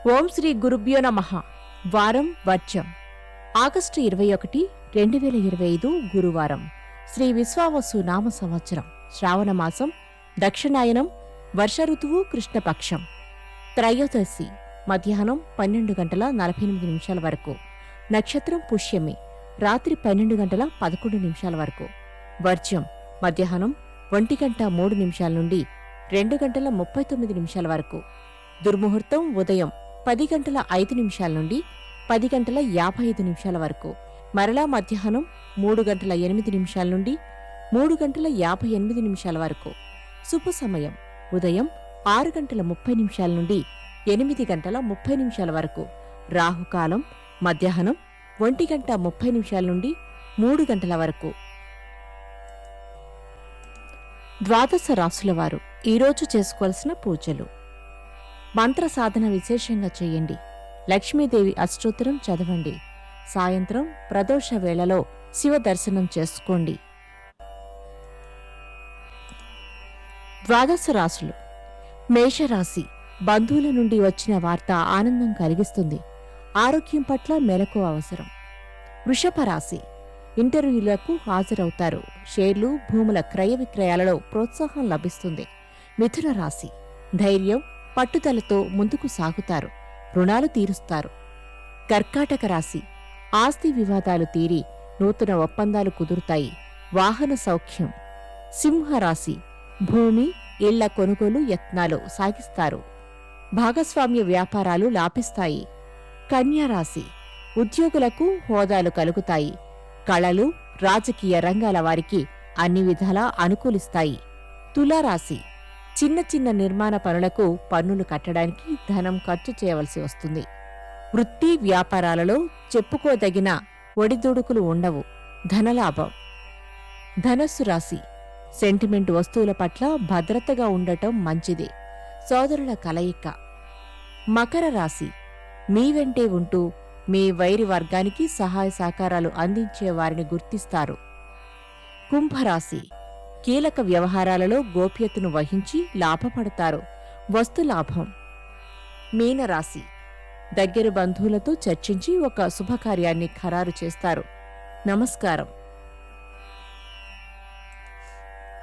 ఓం శ్రీ గురుభ్యో నమః. వారం వర్జం. ఆగస్టు 21, 2025 గురువారం. శ్రీ విశ్వావసు నామ సంవత్సరం. శ్రావణమాసం. దక్షిణాయనం. వర్ష ఋతువు. కృష్ణపక్షం. త్రయోదశి మధ్యాహ్నం 12:48 వరకు. నక్షత్రం పుష్యమి. రాత్రి 12:11 వరకు. వర్జం మధ్యాహ్నం 1:03 నుండి 2:39 వరకు. దుర్ముహూర్తం ఉదయం 10:05 నుండి 10:55 వరకు. మరలా మధ్యాహ్నం 3:08 నుండి 3:58 వరకు. శుభ సమయం ఉదయం 6:30 నుండి 8:30 వరకు. రాహుకాలం మధ్యాహ్నం 1:30 నుండి 3 గంటల వరకు. ద్వాదశ రాశుల వారు ఈరోజు చేసుకోవాల్సిన పూజలు. మంత్ర సాధన విశేషంగా చేయండి. లక్ష్మీదేవి అష్టోత్తరం చదవండి. సాయంత్రం ప్రదోష వేళలో శివ దర్శనం చేసుకోండి. ద్వాదశ రాశులు. మేషరాశి. బంధువుల నుండి వచ్చిన వార్త ఆనందం కలిగిస్తుంది. ఆరోగ్యం పట్ల మెలకు అవసరం. వృషభ రాశి. ఇంటర్వ్యూలకు హాజరవుతారు. షేర్లు, భూముల క్రయ విక్రయాలలో ప్రోత్సాహం లభిస్తుంది. మిథున రాశి. ధైర్యం, పట్టుదలతో ముందుకు సాగుతారు. రుణాలు తీరుస్తారు. కర్కాటక రాశి. ఆస్తి వివాదాలు తీరి నూతన ఒప్పందాలు కుదురుతాయి. వాహన సౌఖ్యం. సింహరాశి. భూమి, ఇళ్ల కొనుగోలు యత్నాలు సాగిస్తారు. భాగస్వామ్య వ్యాపారాలు లాభిస్తాయి. కన్యారాశి. ఉద్యోగులకు హోదాలు కలుగుతాయి. కళలు, రాజకీయ రంగాల వారికి అన్ని విధాలా అనుకూలిస్తాయి. తులారాశి. చిన్న చిన్న నిర్మాణ పనులకు పన్నులు కట్టడానికి ధనం ఖర్చు చేయవలసి వస్తుంది. వృత్తి వ్యాపారాలలో చెప్పుకోదగిన ఒడిదుడుకులు ఉండవు. ధనలాభం. ధనస్సు రాశి. సెంటిమెంట్ వస్తువుల పట్ల భద్రతగా ఉండటం మంచిది. సోదరుల కలయిక. మకర రాశి. మీ వెంటే ఉంటూ మీ వైరి వర్గానికి సహాయ సహకారాలు అందించే వారిని గుర్తిస్తారు. కుంభరాశి. కీలక వ్యవహారాలలో గోప్యతను వహించి లాభపడతారు. వస్తులాభం. మీనరాశి. దగ్గర బంధువులతో చర్చించి ఒక శుభకార్యాన్ని ఖరారు చేస్తారు. నమస్కారం.